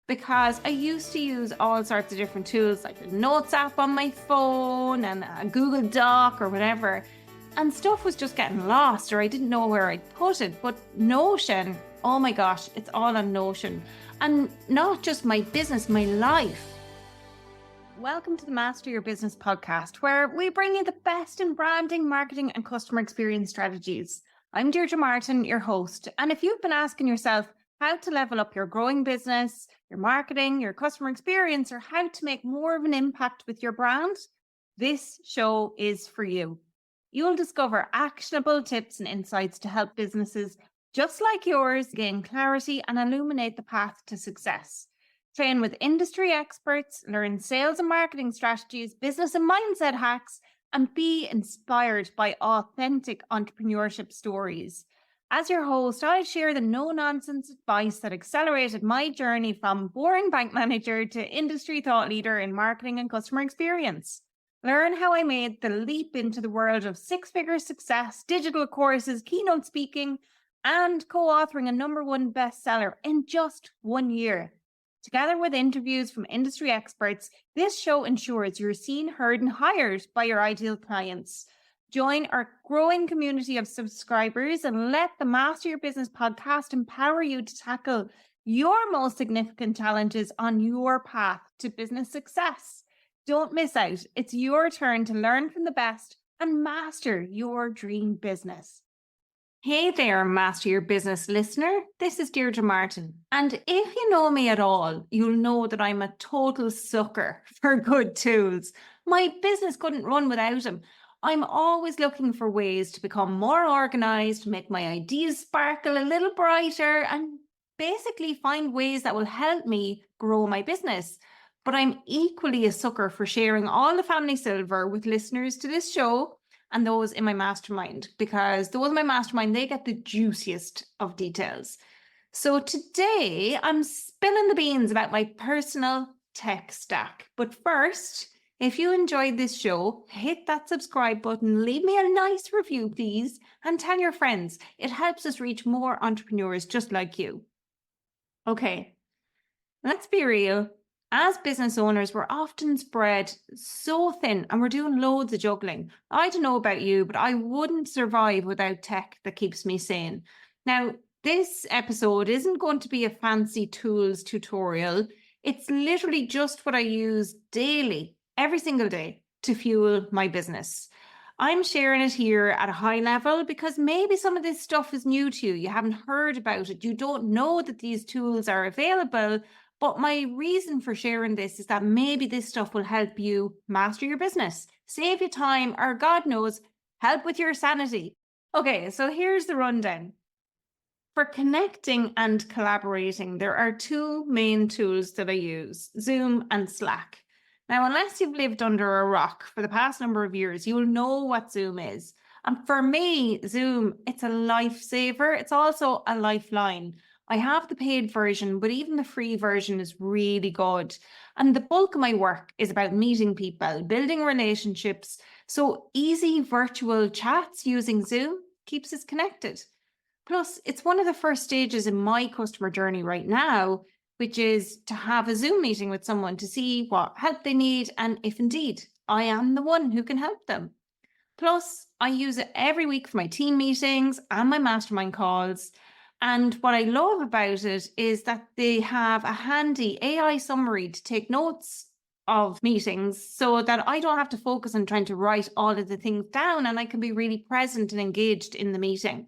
because I used to use all sorts of different tools like the Notes app on my phone and a Google Doc or whatever, and stuff was just getting lost or I didn't know where I'd put it. But Notion, oh my gosh, it's all on Notion. And not just my business, my life. Welcome to the Master Your Business podcast, where we bring you the best in branding, marketing, and customer experience strategies. I'm Deirdre Martin, your host. And if you've been asking yourself how to level up your growing business, your marketing, your customer experience, or how to make more of an impact with your brand, this show is for you. You'll discover actionable tips and insights to help businesses just like yours gain clarity and illuminate the path to success. Train with industry experts, learn sales and marketing strategies, business and mindset hacks, and be inspired by authentic entrepreneurship stories. As your host, I share the no-nonsense advice that accelerated my journey from boring bank manager to industry thought leader in marketing and customer experience. Learn how I made the leap into the world of six-figure success, digital courses, keynote speaking, and co-authoring a #1 bestseller in just 1 year. Together with interviews from industry experts, this show ensures you're seen, heard, and hired by your ideal clients. Join our growing community of subscribers and let the Master Your Business podcast empower you to tackle your most significant challenges on your path to business success. Don't miss out. It's your turn to learn from the best and master your dream business. Hey there, Master Your Business listener. This is Deirdre Martin. And if you know me at all, you'll know that I'm a total sucker for good tools. My business couldn't run without them. I'm always looking for ways to become more organized, make my ideas sparkle a little brighter, and basically find ways that will help me grow my business. But I'm equally a sucker for sharing all the family silver with listeners to this show and those in my mastermind, because those in my mastermind, they get the juiciest of details. So today I'm spilling the beans about my personal tech stack. But first, if you enjoyed this show, hit that subscribe button, leave me a nice review, please, and tell your friends. It helps us reach more entrepreneurs just like you. Okay, let's be real. As business owners, we're often spread so thin and we're doing loads of juggling. I don't know about you, but I wouldn't survive without tech that keeps me sane. Now, this episode isn't going to be a fancy tools tutorial. It's literally just what I use daily, every single day, to fuel my business. I'm sharing it here at a high level because maybe some of this stuff is new to you. You haven't heard about it. You don't know that these tools are available. But my reason for sharing this is that maybe this stuff will help you master your business, save you time, or God knows, help with your sanity. Okay, so here's the rundown. For connecting and collaborating, there are two main tools that I use, Zoom and Slack. Now, unless you've lived under a rock for the past number of years, you'll know what Zoom is. And for me, Zoom, it's a lifesaver. It's also a lifeline. I have the paid version, but even the free version is really good. And the bulk of my work is about meeting people, building relationships. So easy virtual chats using Zoom keeps us connected. Plus, it's one of the first stages in my customer journey right now, which is to have a Zoom meeting with someone to see what help they need and if indeed I am the one who can help them. Plus, I use it every week for my team meetings and my mastermind calls. And what I love about it is that they have a handy AI summary to take notes of meetings so that I don't have to focus on trying to write all of the things down and I can be really present and engaged in the meeting.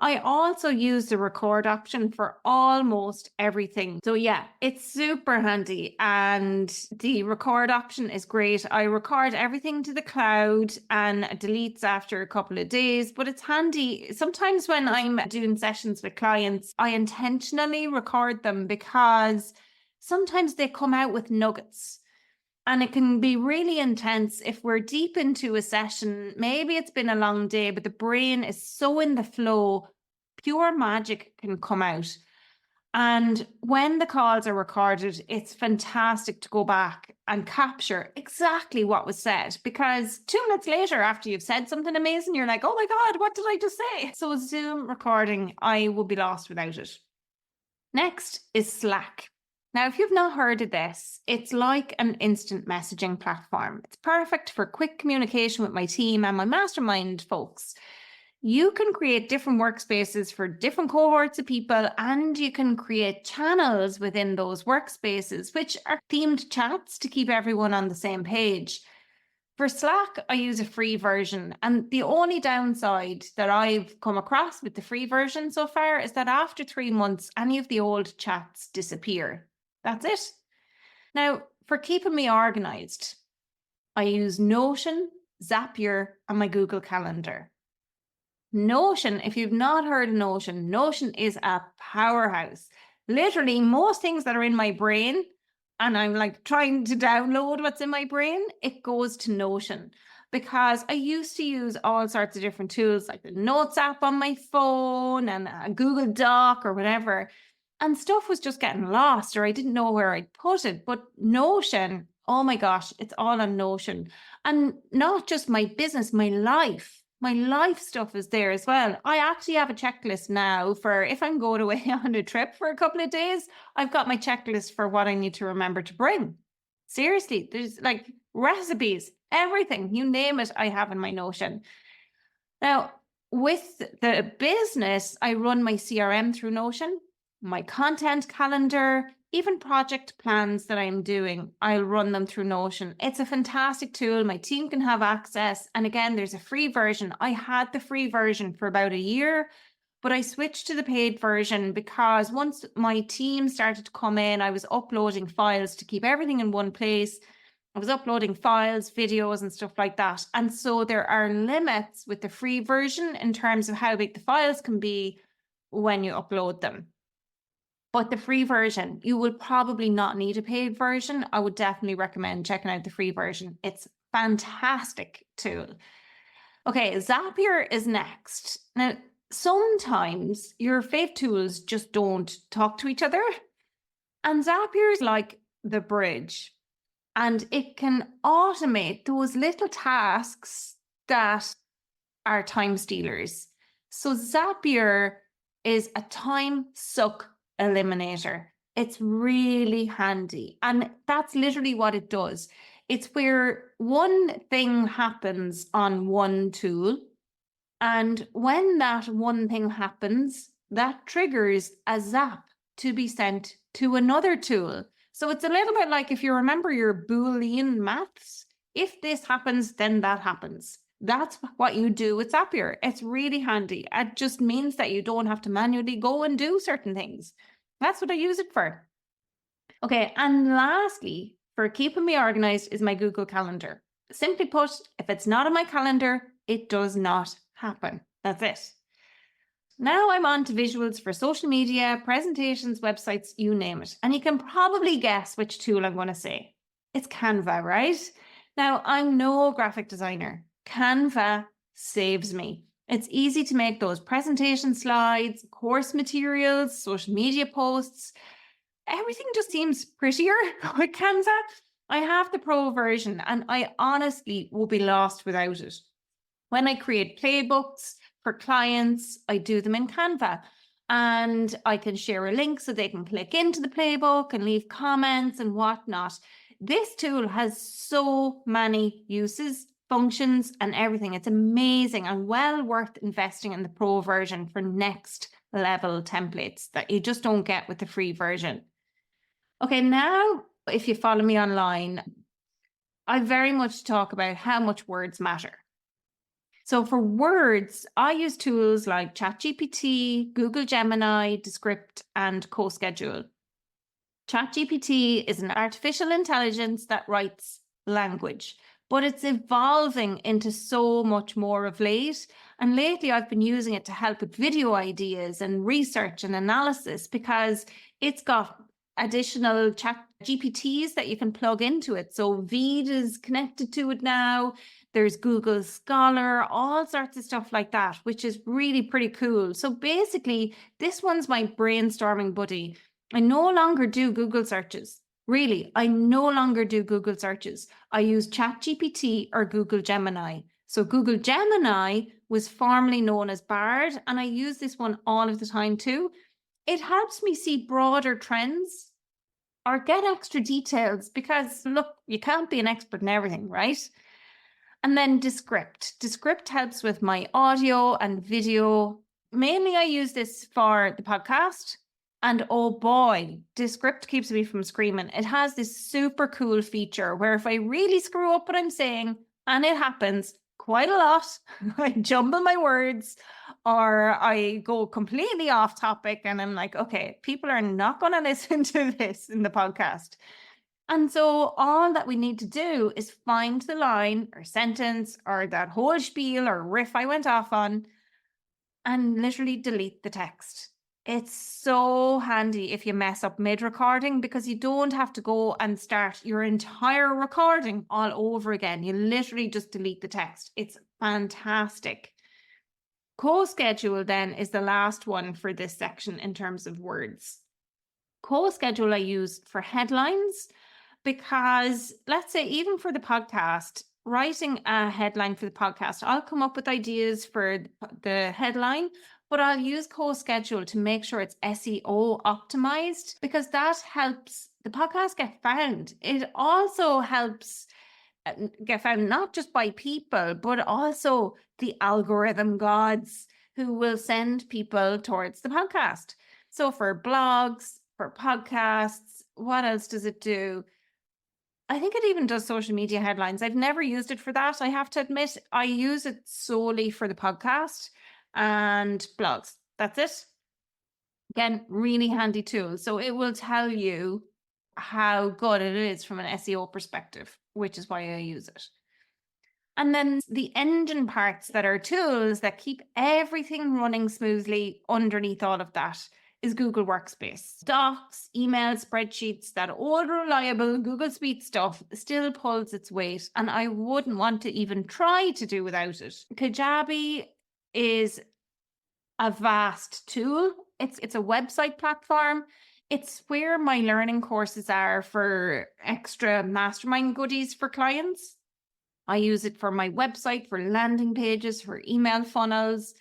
I also use the record option for almost everything. So yeah, it's super handy and the record option is great. I record everything to the cloud and it deletes after a couple of days, but it's handy. Sometimes when I'm doing sessions with clients, I intentionally record them because sometimes they come out with nuggets. And it can be really intense if we're deep into a session. Maybe it's been a long day, but the brain is so in the flow, pure magic can come out. And when the calls are recorded, it's fantastic to go back and capture exactly what was said. Because 2 minutes later, after you've said something amazing, you're like, oh my God, what did I just say? So Zoom recording, I would be lost without it. Next is Slack. Now, if you've not heard of this, it's like an instant messaging platform. It's perfect for quick communication with my team and my mastermind folks. You can create different workspaces for different cohorts of people, and you can create channels within those workspaces, which are themed chats to keep everyone on the same page. For Slack, I use a free version, and the only downside that I've come across with the free version so far is that after 3 months, any of the old chats disappear. That's it. Now, for keeping me organized, I use Notion, Zapier, and my Google Calendar. Notion, if you've not heard of Notion, Notion is a powerhouse. Literally, most things that are in my brain, and I'm like trying to download what's in my brain, it goes to Notion. Because I used to use all sorts of different tools like the Notes app on my phone and a Google Doc or whatever. And stuff was just getting lost, or I didn't know where I'd put it. But Notion, oh my gosh, it's all on Notion. And not just my business, my life. My life stuff is there as well. I actually have a checklist now for if I'm going away on a trip for a couple of days, I've got my checklist for what I need to remember to bring. Seriously, there's like recipes, everything, you name it, I have in my Notion. Now, with the business, I run my CRM through Notion, my content calendar, even project plans that I'm doing, I'll run them through Notion. It's a fantastic tool. My team can have access. And again, there's a free version. I had the free version for about a year, but I switched to the paid version because once my team started to come in, I was uploading files to keep everything in one place. I was uploading files, videos, and stuff like that. And so there are limits with the free version in terms of how big the files can be when you upload them. But the free version, you will probably not need a paid version. I would definitely recommend checking out the free version. It's a fantastic tool. Okay, Zapier is next. Now, sometimes your fave tools just don't talk to each other. And Zapier is like the bridge. And it can automate those little tasks that are time stealers. So Zapier is a time suck eliminator. It's really handy. And that's literally what it does. It's where one thing happens on one tool. And when that one thing happens, that triggers a zap to be sent to another tool. So it's a little bit like if you remember your Boolean maths, if this happens, then that happens. That's what you do with Zapier. It's really handy. It just means that you don't have to manually go and do certain things. That's what I use it for. Okay, and lastly, for keeping me organized is my Google Calendar. Simply put, if it's not on my calendar, it does not happen. That's it. Now I'm on to visuals for social media, presentations, websites, you name it. And you can probably guess which tool I'm going to say. It's Canva, right? Now, I'm no graphic designer. Canva saves me. It's easy to make those presentation slides, course materials, social media posts. Everything just seems prettier with Canva. I have the pro version and I honestly will be lost without it. When I create playbooks for clients, I do them in Canva and I can share a link so they can click into the playbook and leave comments and whatnot. This tool has so many uses, functions, and everything. It's amazing and well worth investing in the pro version for next level templates that you just don't get with the free version. Okay, now if you follow me online, I very much talk about how much words matter. So for words, I use tools like ChatGPT, Google Gemini, Descript, and CoSchedule. ChatGPT is an artificial intelligence that writes language, but it's evolving into so much more of late. And lately I've been using it to help with video ideas and research and analysis because it's got additional chat GPTs that you can plug into it. So Veed is connected to it now. There's Google Scholar, all sorts of stuff like that, which is really pretty cool. So basically, this one's my brainstorming buddy. I no longer do Google searches. Really, I no longer do Google searches. I use ChatGPT or Google Gemini. So Google Gemini was formerly known as Bard, and I use this one all of the time too. It helps me see broader trends or get extra details, because look, you can't be an expert in everything, right? And then Descript. Descript helps with my audio and video. Mainly I use this for the podcast. And oh boy, Descript keeps me from screaming. It has this super cool feature where if I really screw up what I'm saying, and it happens quite a lot, I jumble my words or I go completely off topic and I'm like, okay, people are not going to listen to this in the podcast. And so all that we need to do is find the line or sentence or that whole spiel or riff I went off on and literally delete the text. It's so handy if you mess up mid-recording, because you don't have to go and start your entire recording all over again. You literally just delete the text. It's fantastic. Co-schedule then is the last one for this section in terms of words. Co-schedule I use for headlines, because let's say even for the podcast, writing a headline for the podcast, I'll come up with ideas for the headline, but I'll use co-schedule to make sure it's SEO optimized, because that helps the podcast get found. It also helps get found not just by people, but also the algorithm gods who will send people towards the podcast. So for blogs, for podcasts, what else does it do? I think it even does social media headlines. I've never used it for that. I have to admit, I use it solely for the podcast and blogs. That's it. Again, really handy tool. So it will tell you how good it is from an SEO perspective, which is why I use it. And then the engine parts that are tools that keep everything running smoothly underneath all of that is Google Workspace. Docs, emails, spreadsheets, that old reliable Google Suite stuff still pulls its weight, and I wouldn't want to even try to do without it. Kajabi is a vast tool. It's a website platform. It's where my learning courses are for extra mastermind goodies for clients. I use it for my website, for landing pages, for email funnels.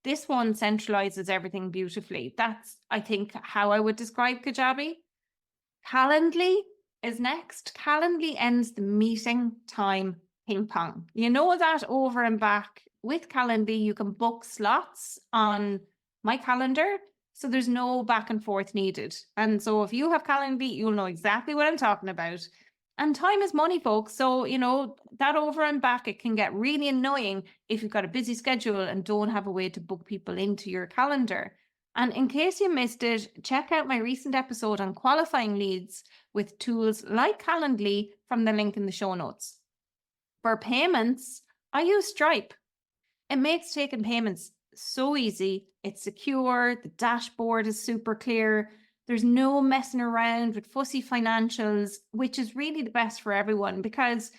This one centralizes everything beautifully. That's, I think, how I would describe Kajabi. Calendly is next. Calendly ends the meeting time ping pong. You know that over and back. With Calendly, you can book slots on my calendar, so there's no back and forth needed. And so if you have Calendly, you'll know exactly what I'm talking about. And time is money, folks. So, you know, that over and back, it can get really annoying if you've got a busy schedule and don't have a way to book people into your calendar. And in case you missed it, check out my recent episode on qualifying leads with tools like Calendly from the link in the show notes. For payments, I use Stripe. It makes taking payments so easy. It's secure. The dashboard is super clear. There's no messing around with fussy financials, which is really the best for everyone because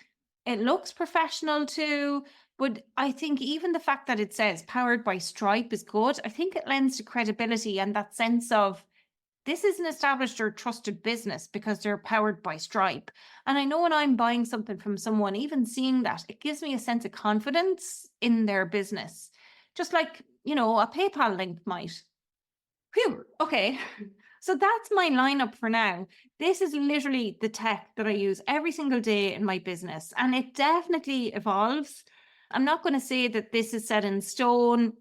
it looks professional too. But I think even the fact that it says powered by Stripe is good. I think it lends to credibility and that sense of this is an established or trusted business because they're powered by Stripe. And I know when I'm buying something from someone, even seeing that, it gives me a sense of confidence in their business. Just like, you know, a PayPal link might. Phew, okay. So that's my lineup for now. This is literally the tech that I use every single day in my business, and it definitely evolves. I'm not going to say that this is set in stone.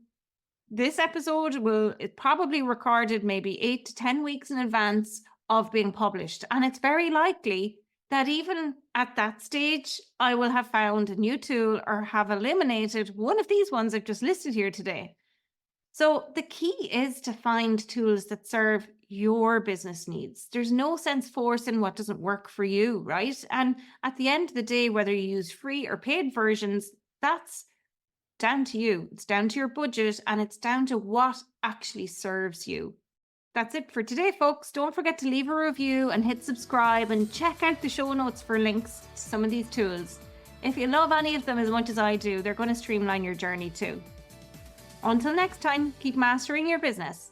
This episode is probably recorded maybe 8 to 10 weeks in advance of being published. And it's very likely that even at that stage, I will have found a new tool or have eliminated one of these ones I've just listed here today. So the key is to find tools that serve your business needs. There's no sense forcing what doesn't work for you, right? And at the end of the day, whether you use free or paid versions, that's down to you. It's down to your budget and it's down to what actually serves you. That's it for today, folks. Don't forget to leave a review and hit subscribe and check out the show notes for links to some of these tools. If you love any of them as much as I do, they're going to streamline your journey too. Until next time, keep mastering your business.